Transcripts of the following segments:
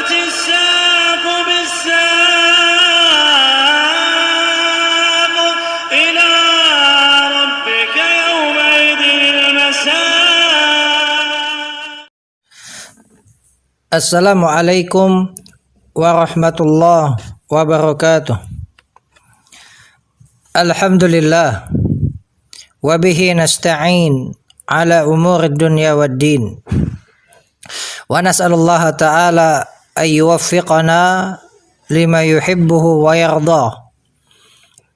والتفت الساق بالساق إلى ربك يومئذ المساق. Assalamualaikum warahmatullahi wabarakatuh. Alhamdulillah wa bihi nasta'in ala umuri dunya waddin. Wa nas'alullaha ta'ala ay yuwaffiqana lima yuhibbuhu wa yardah.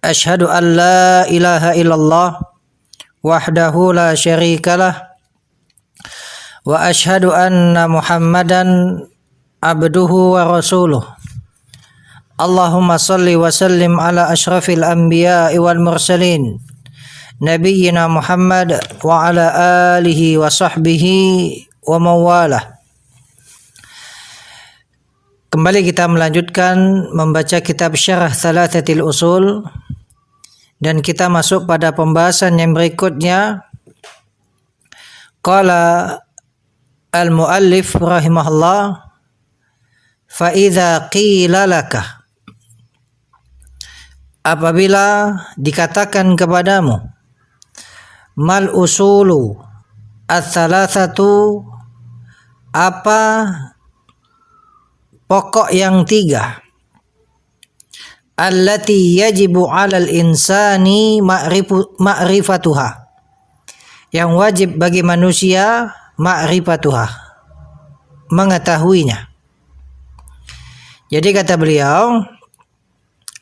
Ashhadu an la ilaha illallah wahdahu la syarikalah wa ashhadu anna Muhammadan abduhu wa rasuluh. Allahumma salli wa sallim ala asyrafil anbiya'i wal mursalin nabiyyina Muhammad wa ala alihi wa sahbihi wa mawalah. Kembali kita melanjutkan membaca kitab Syarah Thalathatil Usul, dan kita masuk pada pembahasan yang berikutnya. Qala al-muallif rahimahullah, fa idza qila laka, apabila dikatakan kepadamu, mal usulu ats-tsalatsatu, apa pokok yang tiga, allati yajibu 'alal insani ma'rifatuha, yang wajib bagi manusia ma'rifatuha, mengetahuinya. Jadi kata beliau,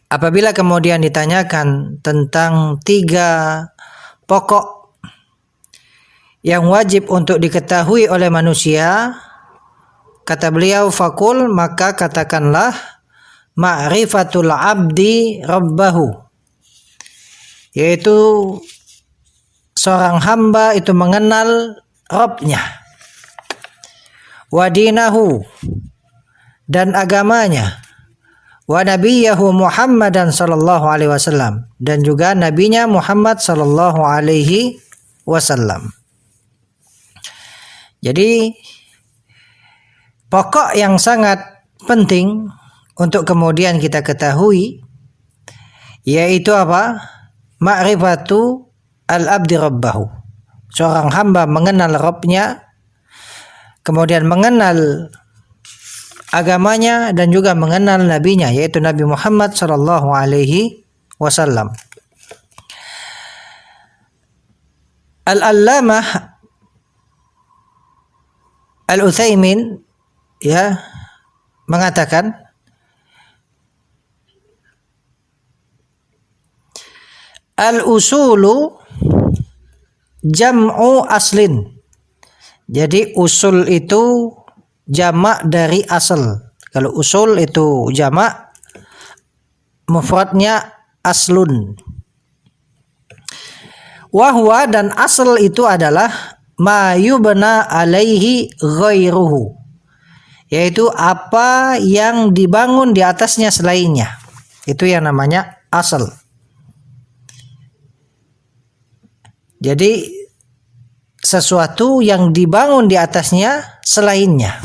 apabila kemudian ditanyakan tentang tiga pokok yang wajib untuk diketahui oleh manusia, kata beliau, fakul, maka katakanlah, ma'rifatul abdi rabbahu, yaitu seorang hamba itu mengenal Rabbnya, wa dinahu, dan agamanya, wa nabiyahu Muhammadan sallallahu alaihi wasallam, dan juga nabinya Muhammad sallallahu alaihi wasallam. Jadi pokok yang sangat penting untuk kemudian kita ketahui, yaitu apa? Ma'rifatu al-abdi rabbahu, seorang hamba mengenal Rabbnya, kemudian mengenal agamanya, dan juga mengenal nabinya, yaitu Nabi Muhammad sallallahu alaihi wasallam. Al-Allamah Al-Utsaimin mengatakan, al-usulu jam'u aslin. Jadi usul itu jamak dari asal. Kalau usul itu jamak, mufradnya aslun. Wahwa, dan asal itu adalah ma yubna alaihi ghairuhu, yaitu apa yang dibangun di atasnya selainnya. Itu yang namanya asal. Jadi sesuatu yang dibangun di atasnya selainnya.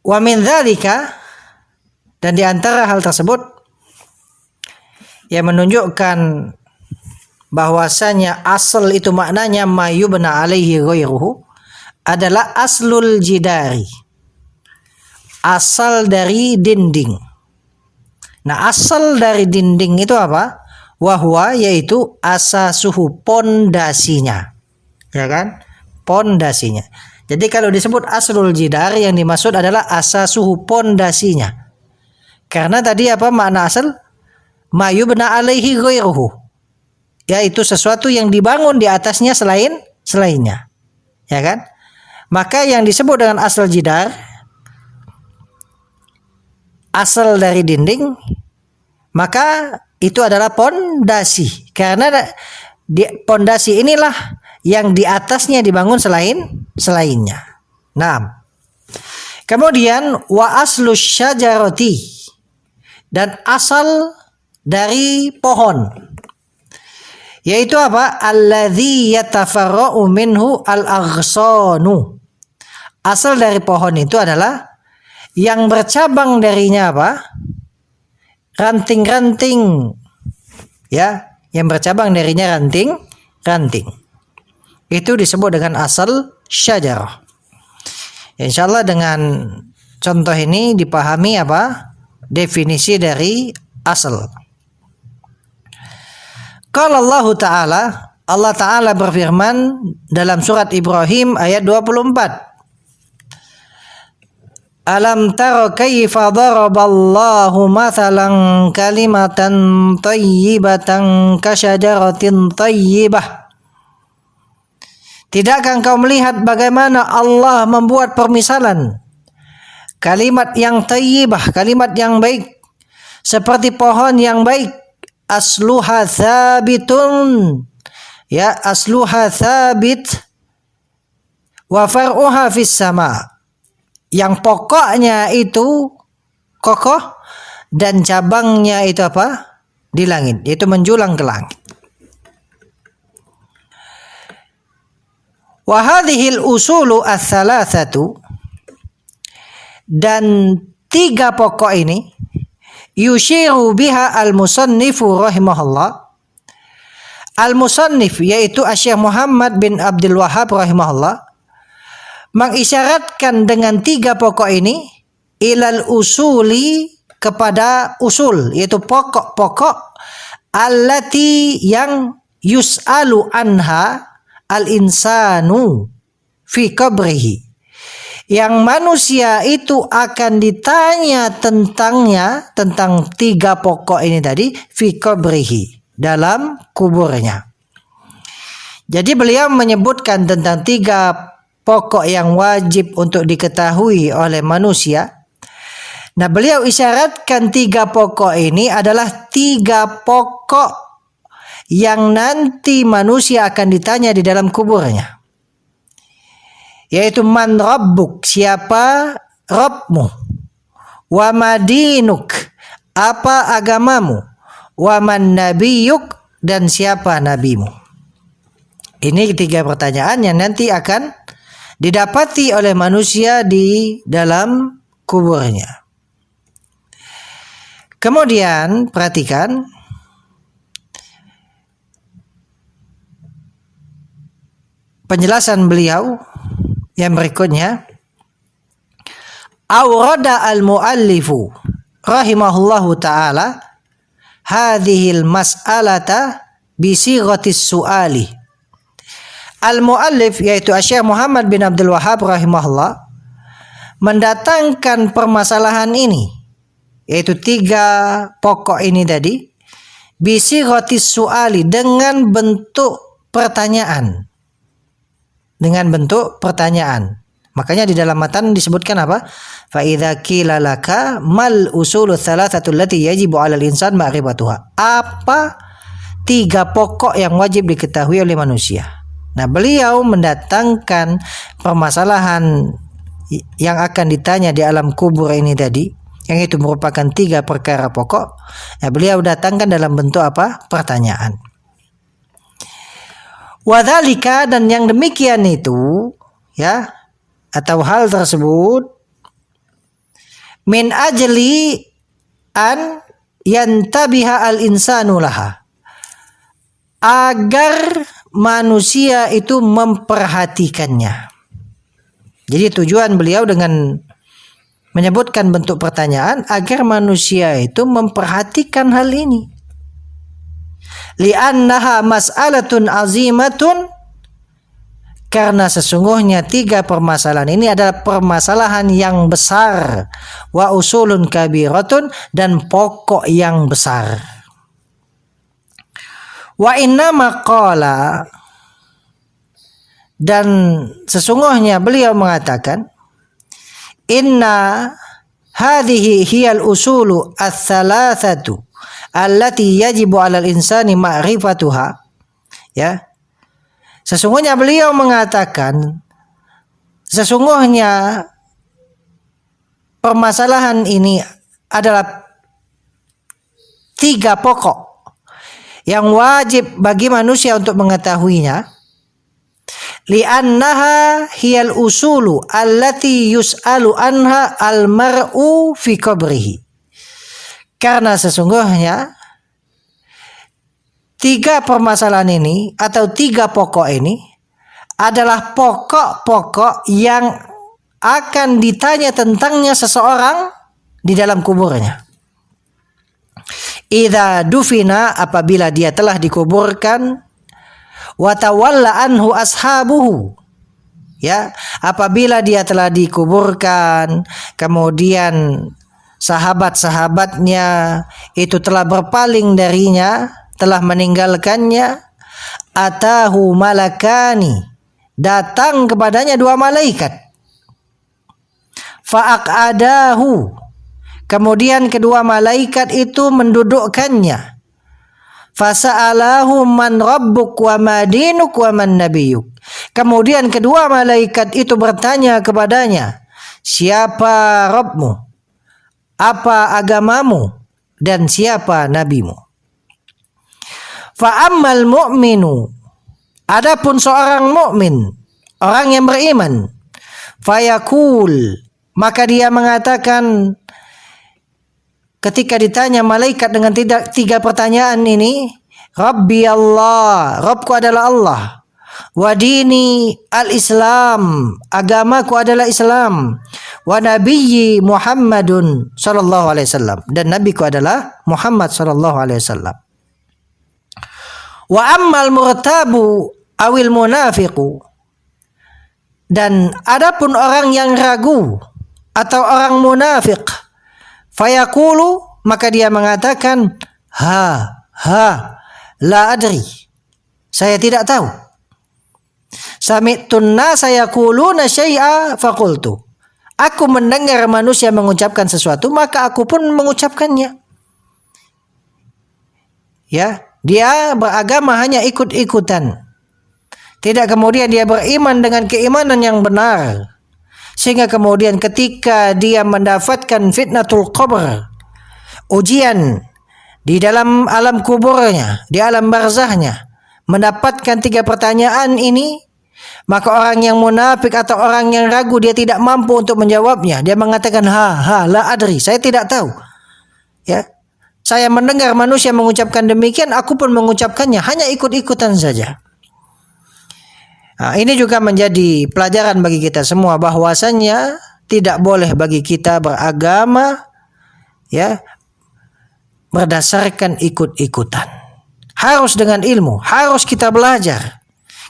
Wa min dzalika, dan di antara hal tersebut yang menunjukkan bahwasanya asal itu maknanya mayubna alaihi ghairuhu, adalah aslul jidari, asal dari dinding. Nah, asal dari dinding itu apa? Wahwa, yaitu asasuhu, pondasinya, ya kan? Pondasinya. Jadi kalau disebut aslul jidar, yang dimaksud adalah asasuhu, pondasinya. Karena tadi apa makna asal? Mayubna alaihi ghairuhu, yaitu sesuatu yang dibangun di atasnya selainnya, ya kan? Maka yang disebut dengan asal jidar, asal dari dinding, maka itu adalah pondasi, karena pondasi inilah yang di atasnya dibangun selainnya. Nah, kemudian wa aslus syajarati, dan asal dari pohon, yaitu apa? Alladzi yatafarra'u minhu al-aghsanu, Asal dari pohon itu adalah yang bercabang darinya apa? Ranting-ranting. Ya, yang bercabang darinya ranting-ranting. Itu disebut dengan asal syajarah. Insyaallah dengan contoh ini dipahami apa? Definisi dari asal. Qala Allah Ta'ala berfirman dalam surat Ibrahim ayat 24. Alam tara kaifa daraballahu mathalan kalimatan thayyibatan kasyajaratin thayyibah. Tidakkah engkau melihat bagaimana Allah membuat permisalan kalimat yang thayyibah, kalimat yang baik, seperti pohon yang baik, asluha thabitun, ya, asluha thabit wa far'uha fis sama', yang pokoknya itu kokoh dan cabangnya itu apa? Di langit, itu menjulang ke langit. Wa hadhil usulu ats-tsalatsatu, dan tiga pokok ini yushiru biha al-musannifu rahimahullah. Al-musannif yaitu Syekh Muhammad bin Abdul Wahhab rahimahullah mengisyaratkan dengan tiga pokok ini ilal usuli, kepada usul, yaitu pokok-pokok, allati yang yus'alu anha al-insanu fi qabrihi, yang manusia itu akan ditanya tentangnya, tentang tiga pokok ini tadi, fi qabrihi, dalam kuburnya. Jadi beliau menyebutkan tentang tiga pokok yang wajib untuk diketahui oleh manusia. Nah, beliau isyaratkan tiga pokok ini adalah tiga pokok yang nanti manusia akan ditanya di dalam kuburnya. Yaitu man rabbuk, siapa Rabbmu, wa madinuk, apa agamamu, wa man nabiyuk, dan siapa nabimu. Ini tiga pertanyaan yang nanti akan didapati oleh manusia di dalam kuburnya. Kemudian perhatikan penjelasan beliau yang berikutnya. Awrada al-muallifu rahimahullahu ta'ala hadhil mas'alata bisighatis su'ali. Al-muallif yaitu Syekh Muhammad bin Abdul Wahhab rahimahullah mendatangkan permasalahan ini, yaitu tiga pokok ini tadi, bisighatis su'ali, dengan bentuk pertanyaan. Dengan bentuk pertanyaan. Makanya di dalam matan disebutkan apa? Fa idza qila laka mal usulu tsalatsatu allati yajibu 'alal insan ma'rifatuha. Apa tiga pokok yang wajib diketahui oleh manusia? Nah, beliau mendatangkan permasalahan yang akan ditanya di alam kubur ini tadi, yang itu merupakan tiga perkara pokok. Nah, beliau datangkan dalam bentuk apa? Pertanyaan. Wadzalika, dan yang demikian itu, ya, atau hal tersebut, min ajli an yantabiha al-insanu laha, agar manusia itu memperhatikannya. Jadi tujuan beliau dengan menyebutkan bentuk pertanyaan agar manusia itu memperhatikan hal ini. Li'annaha mas'alatun azimatun, karena sesungguhnya tiga permasalahan ini adalah permasalahan yang besar, wa usulun kabiratun, dan pokok yang besar. Wa inna maqala, dan sesungguhnya beliau mengatakan, inna hadhihi hiyal usulu ats-tsalatsatu allati yajibu 'alal insani ma'rifatuha. Ya. Sesungguhnya beliau mengatakan, sesungguhnya permasalahan ini adalah tiga pokok yang wajib bagi manusia untuk mengetahuinya. li'annaha hiyal usulu allati yus'alu anha al-mar'u fi qabrihi. Karena sesungguhnya tiga permasalahan ini atau tiga pokok ini adalah pokok-pokok yang akan ditanya tentangnya seseorang di dalam kuburnya. Idza dufina, apabila dia telah dikuburkan, wa tawalla anhu ashabuhu, ya, apabila dia telah dikuburkan kemudian sahabat-sahabatnya itu telah berpaling darinya, telah meninggalkannya, atahu malakani, datang kepadanya dua malaikat, fa'aqadahu, kemudian kedua malaikat itu mendudukkannya, fasa'alahu man rabbuk wa ma dinuk wa man nabiyuk, kemudian kedua malaikat itu bertanya kepadanya, siapa Rabbmu, apa agamamu, dan siapa nabimu. Fa'ammal mu'minu, adapun seorang mukmin, orang yang beriman, fayakul, maka dia mengatakan ketika ditanya malaikat dengan tiga pertanyaan ini, Rabbi Allah, Rabbku adalah Allah, wa dini al-Islam, agamaku adalah Islam, wa nabiyyi Muhammadun sallallahu alaihi wasallam, dan nabiku adalah Muhammad sallallahu alaihi wasallam. Wa ammal murtabu awil munafiqu, dan adapun orang yang ragu atau orang munafik, fayaqulu, maka dia mengatakan la adri, saya tidak tahu. Sami'tun nasa yaquluna syai'a faqultu, aku mendengar manusia mengucapkan sesuatu maka aku pun mengucapkannya. Ya, dia beragama hanya ikut-ikutan, tidak kemudian dia beriman dengan keimanan yang benar, sehingga kemudian ketika dia mendapatkan fitnatul qabr, ujian di dalam alam kuburnya, di alam barzahnya, mendapatkan tiga pertanyaan ini, maka orang yang munafik atau orang yang ragu, dia tidak mampu untuk menjawabnya. Dia mengatakan la adri, saya tidak tahu. Ya, saya mendengar manusia mengucapkan demikian, aku pun mengucapkannya, hanya ikut-ikutan saja. Nah, ini juga menjadi pelajaran bagi kita semua bahwasannya tidak boleh bagi kita beragama ya berdasarkan ikut-ikutan. Harus dengan ilmu, harus kita belajar.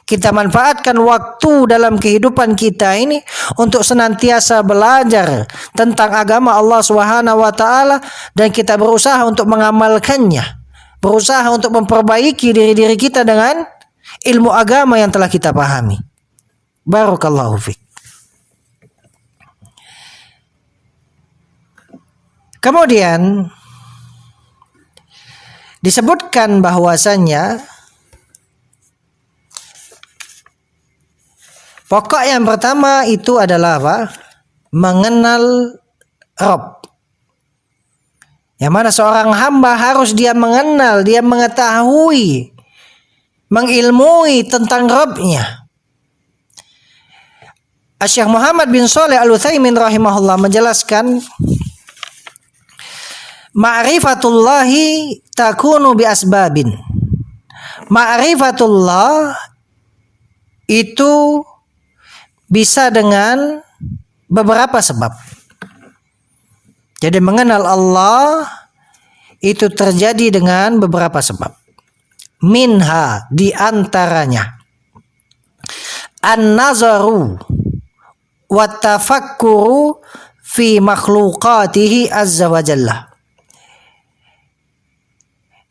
Kita manfaatkan waktu dalam kehidupan kita ini untuk senantiasa belajar tentang agama Allah Subhanahu wa taala, dan kita berusaha untuk mengamalkannya, berusaha untuk memperbaiki diri kita dengan ilmu agama yang telah kita pahami. Barakallahu fiik. Kemudian disebutkan bahwasannya pokok yang pertama itu adalah apa? Mengenal Rabb. Yang mana seorang hamba harus dia mengenal, dia mengetahui, mengilmui tentang Rabb-nya. Syekh Muhammad bin Shalih Al-Utsaimin rahimahullah menjelaskan, ma'rifatullahi takunu bi asbabin. Ma'rifatullah itu bisa dengan beberapa sebab. Jadi mengenal Allah itu terjadi dengan beberapa sebab. Minha, di antaranya an-nazaru wa tafakkuru fi makhluqatihi azza wa jalla.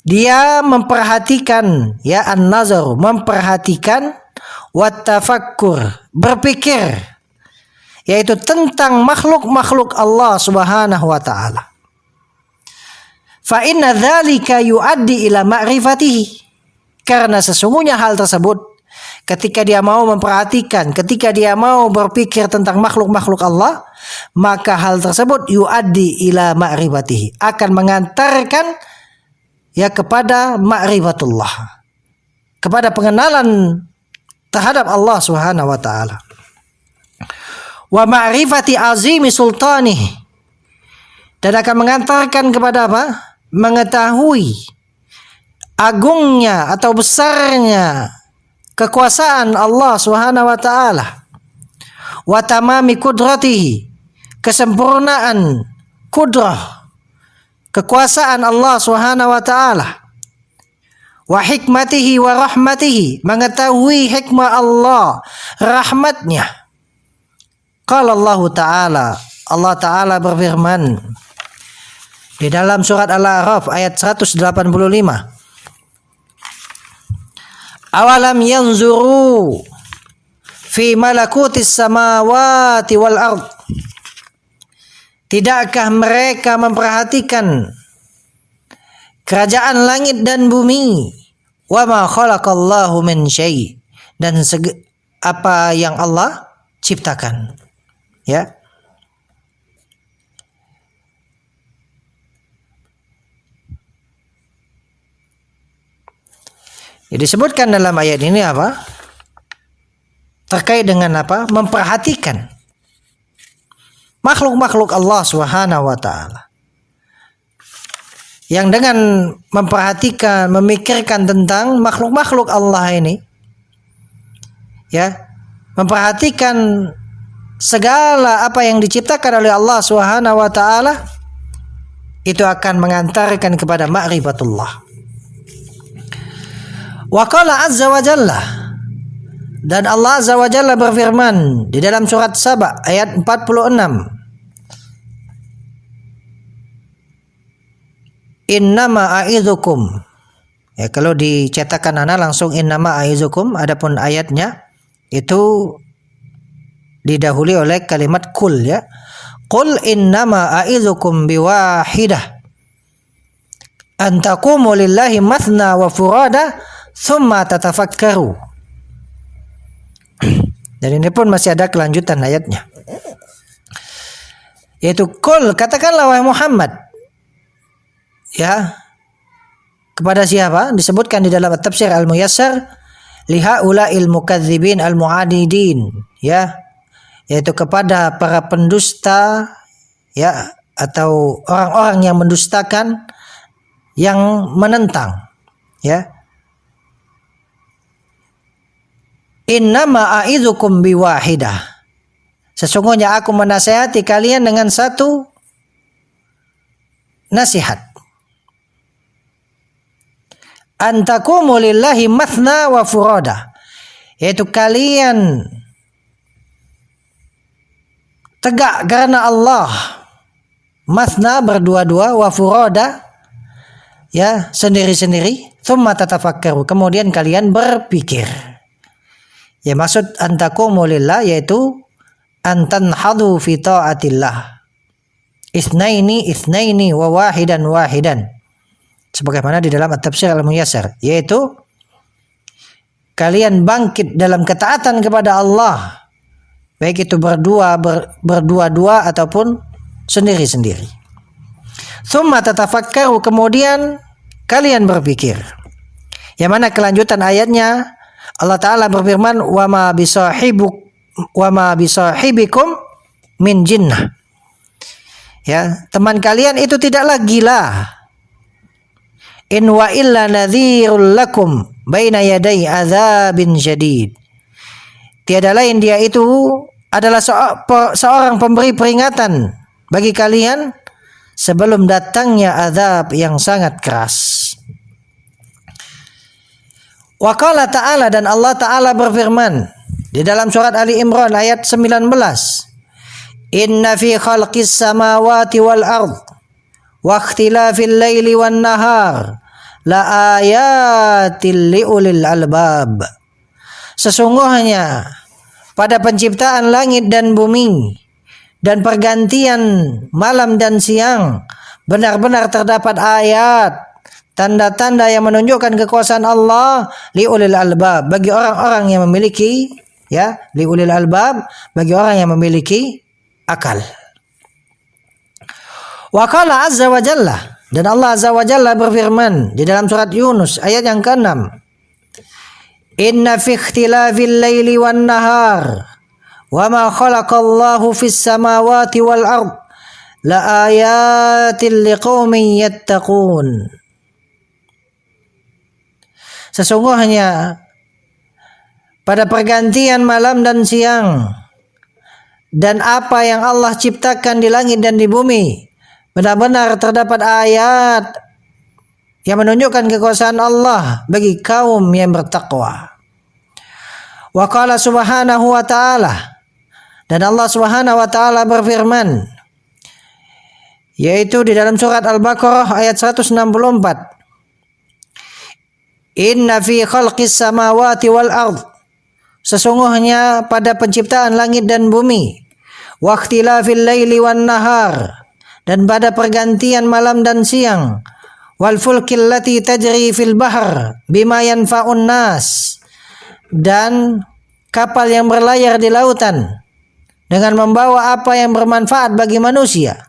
Dia memperhatikan, ya, an-nazaru, memperhatikan, wa tafakkur, berpikir, yaitu tentang makhluk-makhluk Allah Subhanahu wa taala. Fa inna dzalika yuaddi ila ma'rifatihi, karena sesungguhnya hal tersebut ketika dia mau memperhatikan, ketika dia mau berpikir tentang makhluk-makhluk Allah, maka hal tersebut yuaddi ila ma'rifatihi, akan mengantarkan ya kepada ma'rifatullah, kepada pengenalan terhadap Allah Subhanahu wa taala. Wa ma'rifati azimi sultanih, dan akan mengantarkan kepada apa? Mengetahui agungnya atau besarnya kekuasaan Allah Subhanahu wa taala. Wa tamami qudratihi, kesempurnaan kudrah kekuasaan Allah Subhanahu wa taala. Wa hikmatihi wa rahmatihi, mengetahui hikmah Allah, rahmatnya. Qala Allah taala, Allah taala berfirman di dalam surat Al-A'raf ayat 185. Awalam yanzuru fi malakutis samawati wal ard, tidakkah mereka memperhatikan kerajaan langit dan bumi, wa ma khalaqallahu min syai', dan apa yang Allah ciptakan, ya. Jadi disebutkan dalam ayat ini apa? Terkait dengan apa? Memperhatikan makhluk-makhluk Allah Subhanahu wa taala. Yang dengan memperhatikan, memikirkan tentang makhluk-makhluk Allah ini, ya, memperhatikan segala apa yang diciptakan oleh Allah Subhanahu wa taala, itu akan mengantarkan kepada ma'rifatullah. Wa qala azza wa jalla, dan Allah azza wa jalla berfirman di dalam surat Saba ayat 46. Innama a'idzukum, ya, kalau dicetakan ana langsung innama a'idzukum, adapun ayatnya itu didahului oleh kalimat kul, ya. Qul innama a'idzukum biwahidah an taqumu lillahi mathna wa furada thumma tatafakkaru. Dan ini pun masih ada kelanjutan ayatnya, yaitu qul, katakanlah wahai Muhammad, ya, kepada siapa? Disebutkan di dalam tafsir Al-Muyassar, lihaula'il mukadzibin al-mu'adidin, ya, yaitu kepada para pendusta, ya, atau orang-orang yang mendustakan, yang menentang, ya. Innama a'idzukum biwahidah, sesungguhnya aku menasihati kalian dengan satu nasihat. Antakumu lillahi mathna wa furada, yaitu kalian tegak karena Allah, mathna berdua-dua, wa furada, ya, sendiri-sendiri, thumma tatafakkaru, kemudian kalian berpikir. Ya, maksud antakumu lillah yaitu antanhadu fi ta'atillah, itsnaini wa wahidan, sebagaimana di dalam At-Tafsir Al-Muyassar, yaitu kalian bangkit dalam ketaatan kepada Allah, baik itu berdua-dua ataupun sendiri-sendiri. Tsumma tatafakkaru, kemudian kalian berpikir. Yang mana kelanjutan ayatnya Allah Ta'ala berfirman, wa ma bisahibikum min jinnah, ya, teman kalian itu tidaklah gila. In wa illa nadhirul lakum baina yaday adzabin syadid, tiada lain dia itu adalah seorang pemberi peringatan bagi kalian sebelum datangnya azab yang sangat keras. Wa qala ta'ala, dan Allah Ta'ala berfirman di dalam surat Ali Imran ayat 19, inna fi khalqis samawati wal ard wa ikhtilafil laili wan nahar la ayatil liulil albab, sesungguhnya pada penciptaan langit dan bumi dan pergantian malam dan siang benar-benar terdapat ayat, tanda-tanda yang menunjukkan kekuasaan Allah, liulil albab, bagi orang-orang yang memiliki, ya, liulil albab, bagi orang yang memiliki akal. Wa qala azza wa jalla, dan Allah azza wa jalla berfirman di dalam surat Yunus ayat yang ke-6, Inna fi ikhtilafil laili wan nahar wa ma khalaqallahu fis samawati wal ard la ayatin liqaumin yattaqun. Sesungguhnya pada pergantian malam dan siang dan apa yang Allah ciptakan di langit dan di bumi, benar-benar terdapat ayat yang menunjukkan kekuasaan Allah bagi kaum yang bertakwa. Wa qala subhanahu wa ta'ala, dan Allah subhanahu wa ta'ala berfirman, yaitu di dalam surat Al-Baqarah ayat 164. Inna fi khalqis samawati wal ard, sesungguhnya pada penciptaan langit dan bumi, wa ikhtilafil laili wan nahar, dan pada pergantian malam dan siang, wal fulkil lati tajri fil bahr bima yanfa'un nas, dan kapal yang berlayar di lautan dengan membawa apa yang bermanfaat bagi manusia.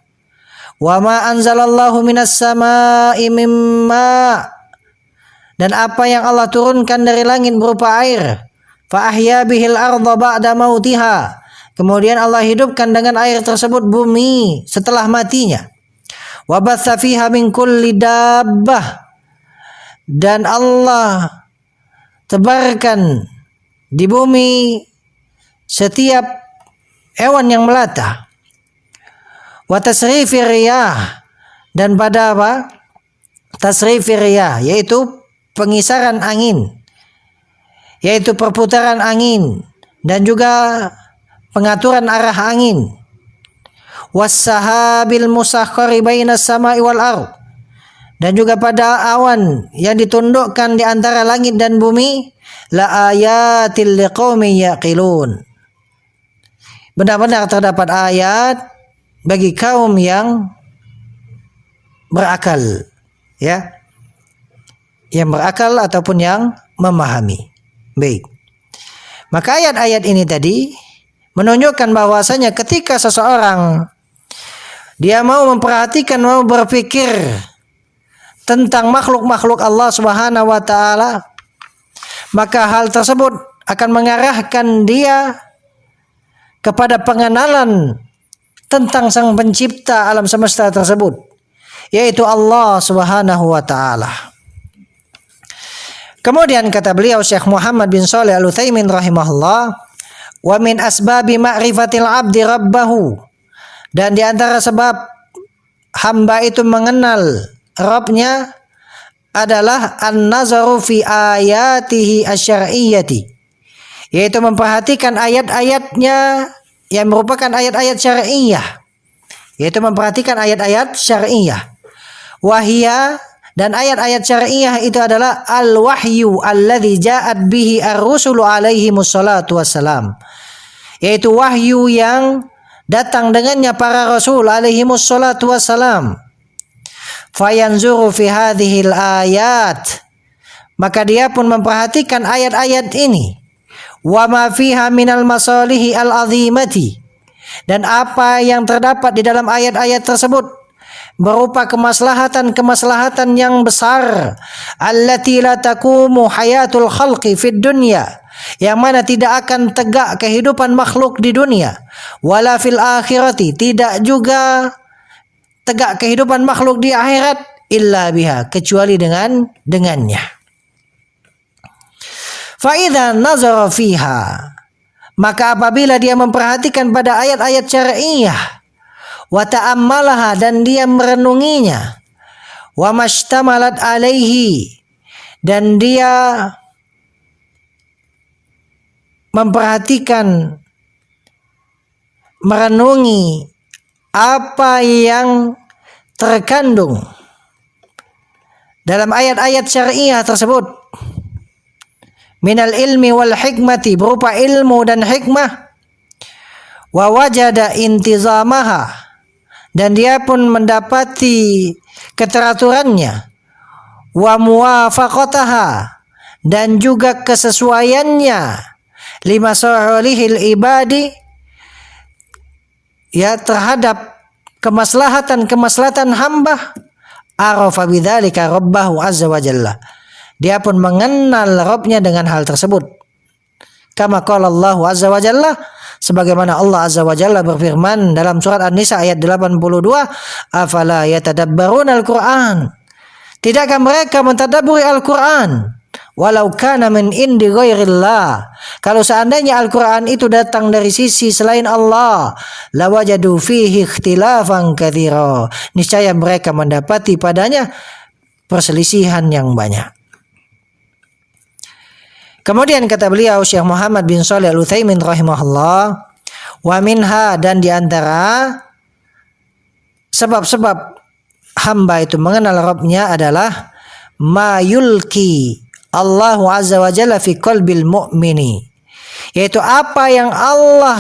Wa ma anzalallahu minas samaa'i mimma, dan apa yang Allah turunkan dari langit berupa air. Fa ahya bihil arda ba'da mautiha, kemudian Allah hidupkan dengan air tersebut bumi setelah matinya. Wa batsa fiha min kulli dabbah, dan Allah tebarkan di bumi setiap hewan yang melata. Wa tasrifir riyah, dan pada apa? Tasrifir riyah, yaitu pengisaran angin, yaitu perputaran angin, dan juga pengaturan arah angin. Was-sahabil musakhkhari bainas sama'i wal ardh, dan juga pada awan yang ditundukkan di antara langit dan bumi. La ayatil liqaumin yaqilun, benar-benar terdapat ayat bagi kaum yang berakal, ya, yang berakal ataupun yang memahami. Baik. Maka ayat-ayat ini tadi menunjukkan bahwasanya ketika seseorang dia mau memperhatikan, mau berpikir tentang makhluk-makhluk Allah Subhanahu wa taala, maka hal tersebut akan mengarahkan dia kepada pengenalan tentang Sang Pencipta alam semesta tersebut, yaitu Allah Subhanahu wa taala. Kemudian kata beliau Syekh Muhammad bin Shalih Al-Utsaimin rahimahullah, wa min asbabi ma'rifatil 'abdi rabbahu, dan di antara sebab hamba itu mengenal Rabbnya adalah an-nazaru fi ayatihi asy-syar'iyyati, yaitu memperhatikan ayat-ayatnya yang merupakan ayat-ayat syar'iyyah, yaitu memperhatikan ayat-ayat syar'iyyah. Wahia, dan ayat-ayat syar'iyyah itu adalah al-wahyu alladzi ja'at bihi ar-rusulu alaihi wassalatu wassalam, yaitu wahyu yang datang dengannya para rasul alaihi wassalatu wassalam. Fayanzuru fi hadhil ayat, maka dia pun memperhatikan ayat-ayat ini. Wa ma fiha minal masalihi al-azimati, dan apa yang terdapat di dalam ayat-ayat tersebut berupa kemaslahatan-kemaslahatan yang besar, allati la taqumu hayatul khalqi fid dunya, yang mana tidak akan tegak kehidupan makhluk di dunia, wala fil akhirati, tidak juga tegak kehidupan makhluk di akhirat, illa biha, kecuali dengannya. Fa idza nazara fiha, maka apabila dia memperhatikan pada ayat-ayat syar'iyyah, wa ta'ammalaha, dan dia merenunginya, wa mashtamalat alaihi, dan dia memperhatikan, merenungi apa yang terkandung dalam ayat-ayat syar'iyyah tersebut, minal ilmi wal hikmati, berupa ilmu dan hikmah, wa wajada intizamaha, dan dia pun mendapati keteraturannya, wa muwafaqataha, dan juga kesesuaiannya, lima salihil ibadi, ya, terhadap kemaslahatan hamba, arafa bidzalika rabbahu azza wa jalla, dia pun mengenal Rabbnya dengan hal tersebut. Kama qala Allah azza wa jalla, sebagaimana Allah azza wa jalla berfirman dalam surat An-Nisa ayat 82, afala yatadabbaruna al-Qur'an, tidakkah mereka mentadabburi Al-Qur'an, walau kana min indi ghairillah, kalau seandainya Al-Qur'an itu datang dari sisi selain Allah, lawajadu fihi ikhtilafan katsira, niscaya mereka mendapati padanya perselisihan yang banyak. Kemudian kata beliau Syekh Muhammad bin Shalih Al-Utsaimin rahimahullah, wa minha, dan diantara sebab-sebab hamba itu mengenal Rabbnya adalah ma yulki Allahu azza wa jalla fi qalbil mu'mini, yaitu apa yang Allah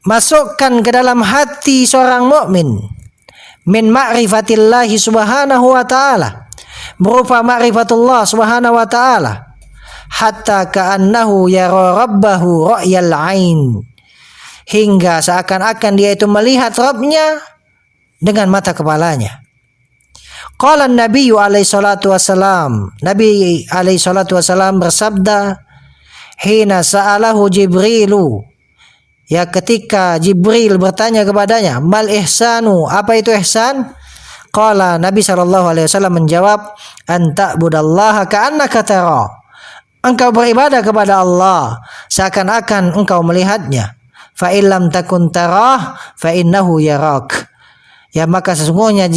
masukkan ke dalam hati seorang mukmin, min ma'rifatillahi subhanahu wa ta'ala, berupa ma'rifatullah subhanahu wa ta'ala, hatta ka'annahu yara rabbahu ra'yal ain, hingga seakan-akan dia itu melihat Rabbnya dengan mata kepalanya. Qala Nabi alaihi salatu wassalam, Nabi alaihi salatu wassalam bersabda, hina sa'alahu Jibrilu, ya ketika Jibril bertanya kepadanya, mal ihsanu, apa itu ihsan? Qala, Nabi SAW menjawab, anta budallaha ka'annaka tara, engkau beribadah kepada Allah seakan-akan engkau melihatnya. Fa illam takun tarah fa innahu yarak, ya maka sesungguhnya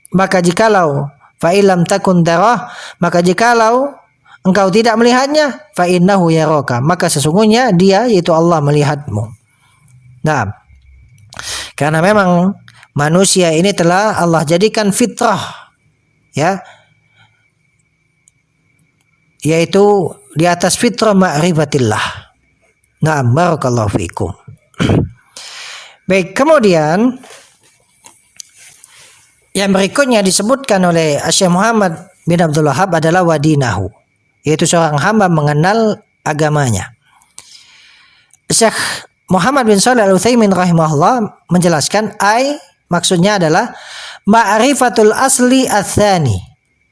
maka jikalau fa illam takun tarah, maka jikalau engkau tidak melihatnya, fa innahu yaraka, maka sesungguhnya dia, yaitu Allah, melihatmu. Nah, karena memang manusia ini telah Allah jadikan fitrah, ya, yaitu di atas fitrah ma'rifatillah. Na'am, barakallahu fiikum. Baik, kemudian yang berikutnya disebutkan oleh Syekh Muhammad bin Abdul Wahhab adalah wadinahu, yaitu seorang hamba mengenal agamanya. Syekh Muhammad bin Shalih Al-Utsaimin rahimahullah menjelaskan, maksudnya adalah ma'rifatul asli ats-tsani,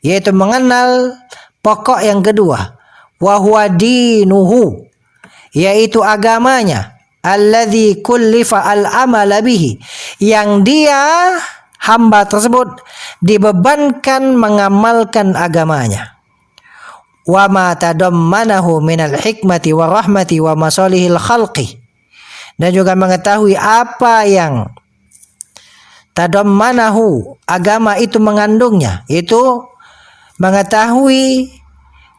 yaitu mengenal pokok yang kedua, wa huwa dinuhu, yaitu agamanya, alladzi kullifa al-amala bihi, yang dia, hamba tersebut, dibebankan mengamalkan agamanya. Wa ma tadammanahu minal hikmati wa rahmati wa masalihil khalqi, dan juga mengetahui apa yang tadammanahu, agama itu mengandungnya, itu mengetahui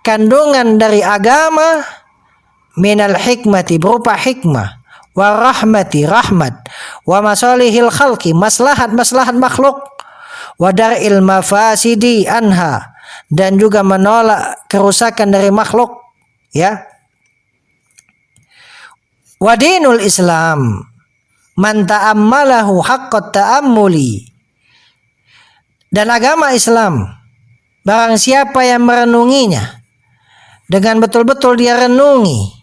kandungan dari agama, minal hikmati, berupa hikmah, wa rahmati, rahmat, wa masalihil khalqi, maslahat makhluk, wa dar'il mafasidi anha, dan juga menolak kerusakan dari makhluk, ya. Wa dinul Islam man ta'ammalahu haqqat ta'ammuli, dan agama Islam, barang siapa yang merenunginya dengan betul-betul dia renungi,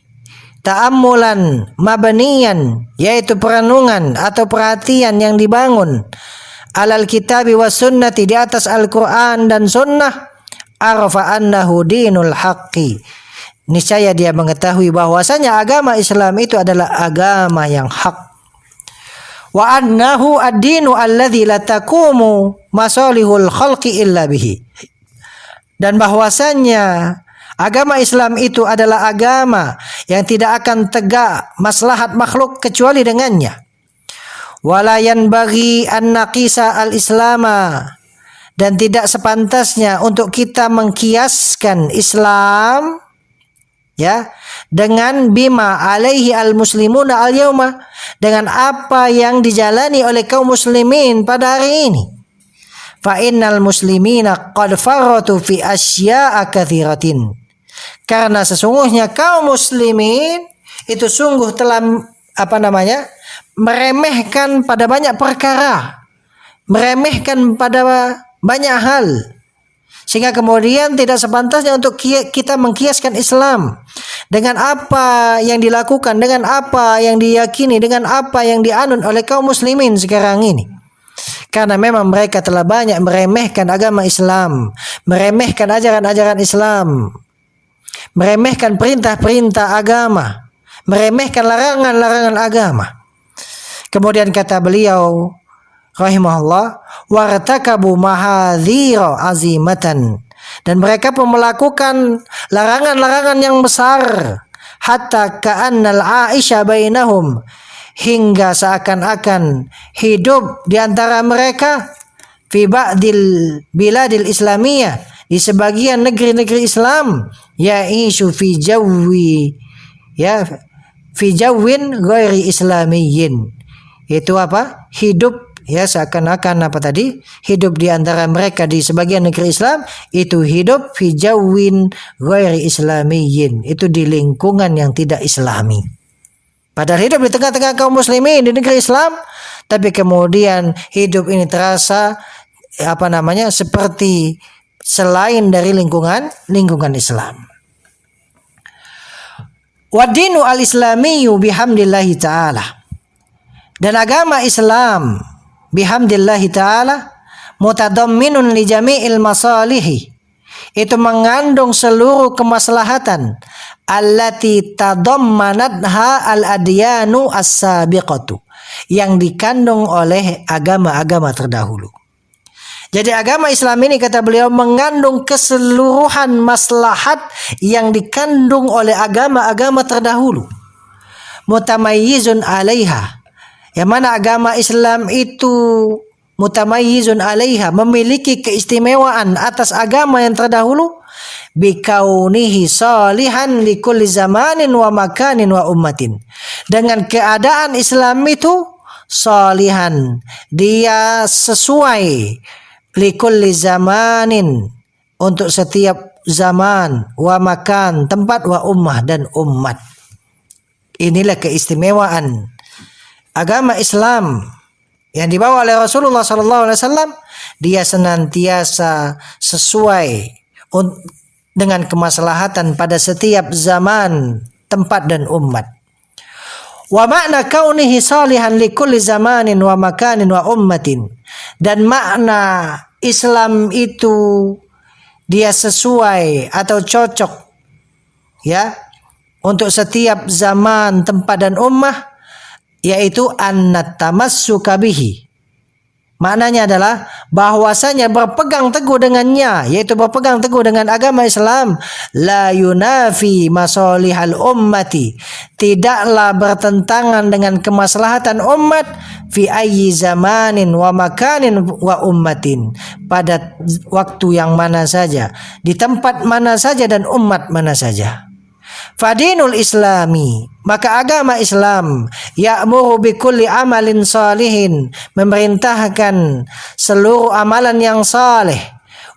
ta'ammulan mabniyan, yaitu perenungan atau perhatian yang dibangun, alal kitabi was sunnati, di atas Al-Quran dan sunnah, arafa annahu dinul haqqi, niscaya dia mengetahui bahwasanya agama Islam itu adalah agama yang hak. Wa annahu ad-dinu alladzi la taqumu masalihul khalqi illa bihi, dan bahwasanya agama Islam itu adalah agama yang tidak akan tegak maslahat makhluk kecuali dengannya. Wala yanbaghi an naqisa al-islama, dan tidak sepantasnya untuk kita mengkiaskan Islam, ya, dengan bima alaihi al-muslimuna al-yauma, dengan apa yang dijalani oleh kaum muslimin pada hari ini. Fa innal muslimina qad farratu fi asya'a katsiratin, karena sesungguhnya kaum muslimin itu sungguh telah meremehkan pada banyak perkara, meremehkan pada banyak hal, sehingga kemudian tidak sepantasnya untuk kita mengkiaskan Islam dengan apa yang dilakukan, dengan apa yang diyakini, dengan apa yang dianut oleh kaum muslimin sekarang ini. Karena memang mereka telah banyak meremehkan agama Islam, meremehkan ajaran-ajaran Islam, meremehkan perintah-perintah agama, meremehkan larangan-larangan agama. Kemudian kata beliau rahimahullah, wartakabu mahadhira azimatan, dan mereka pun melakukan larangan-larangan yang besar, hatta ka'annal aisha bainahum, hingga seakan-akan hidup di antara mereka fi ba'dil biladil islamiyah, di sebagian negeri-negeri Islam, ya'ishu fi jawi, ya, fi jawin ghairi islamiyyin, itu apa? Hidup, ya, seakan-akan apa tadi? Hidup di antara mereka di sebagian negeri Islam itu hidup fi jawin ghairi islamiyyin, itu di lingkungan yang tidak islami. Padahal hidup di tengah-tengah kaum muslimin di negeri Islam, tapi kemudian hidup ini terasa seperti selain dari lingkungan Islam. Wadinu al-islamiyyu bihamdillahi ta'ala, dan agama Islam bihamdillahi ta'ala mutadamminun li jami'il masalihi, itu mengandung seluruh kemaslahatan, allati tadammanatha al-adyanu as-sabiqatu, yang dikandung oleh agama-agama terdahulu. Jadi agama Islam ini, kata beliau, mengandung keseluruhan maslahat yang dikandung oleh agama-agama terdahulu. Mutamayyizun 'alaiha, yang mana agama Islam itu mutamayyizun 'alaiha, memiliki keistimewaan atas agama yang terdahulu, bikaunihi salihan likulli zamanin wa makanin wa ummatin, dengan keadaan Islam itu salihan, dia sesuai, likulli zamanin, untuk setiap zaman, wa makan, tempat, wa ummah, dan umat. Inilah keistimewaan agama Islam yang dibawa oleh Rasulullah SAW. Dia senantiasa sesuai dengan kemaslahatan pada setiap zaman, tempat, dan umat. Wa makna kaunihi salihan likulli zamanin wa makanin wa ummatin, dan makna Islam itu dia sesuai atau cocok, ya, untuk setiap zaman, tempat, dan ummah, yaitu annat tamassuka bihi. Maknanya adalah bahwasanya berpegang teguh dengannya, yaitu berpegang teguh dengan agama Islam, la yunafi masalihal ummati, tidaklah bertentangan dengan kemaslahatan umat, fi ayyi zamanin wa makanin wa ummatin, pada waktu yang mana saja, di tempat mana saja, dan umat mana saja. Fadinul Islami, maka agama Islam, ya'muru bi kulli amalin salihin, memerintahkan seluruh amalan yang saleh,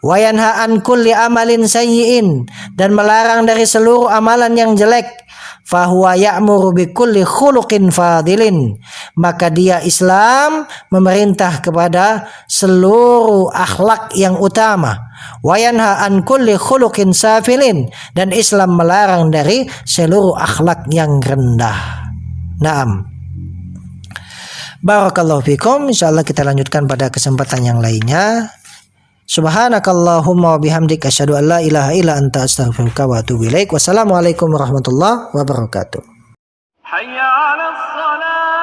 wa yanha an kulli amalin sayyi'in, dan melarang dari seluruh amalan yang jelek. Fahuwa ya'muru bi kulli khuluqin fadilin, maka dia Islam memerintah kepada seluruh akhlak yang utama. Wa yanha an kulli khuluqin safilin, dan Islam melarang dari seluruh akhlak yang rendah. Naam. Barakallahu fikum. Insyaallah kita lanjutkan pada kesempatan yang lainnya. Subhanakallahumma wa bihamdika asyhadu an la ilaha illa anta astaghfiruka wa atubu ilaik. Wassalamualaikum warahmatullahi wabarakatuh. حي على الصلاة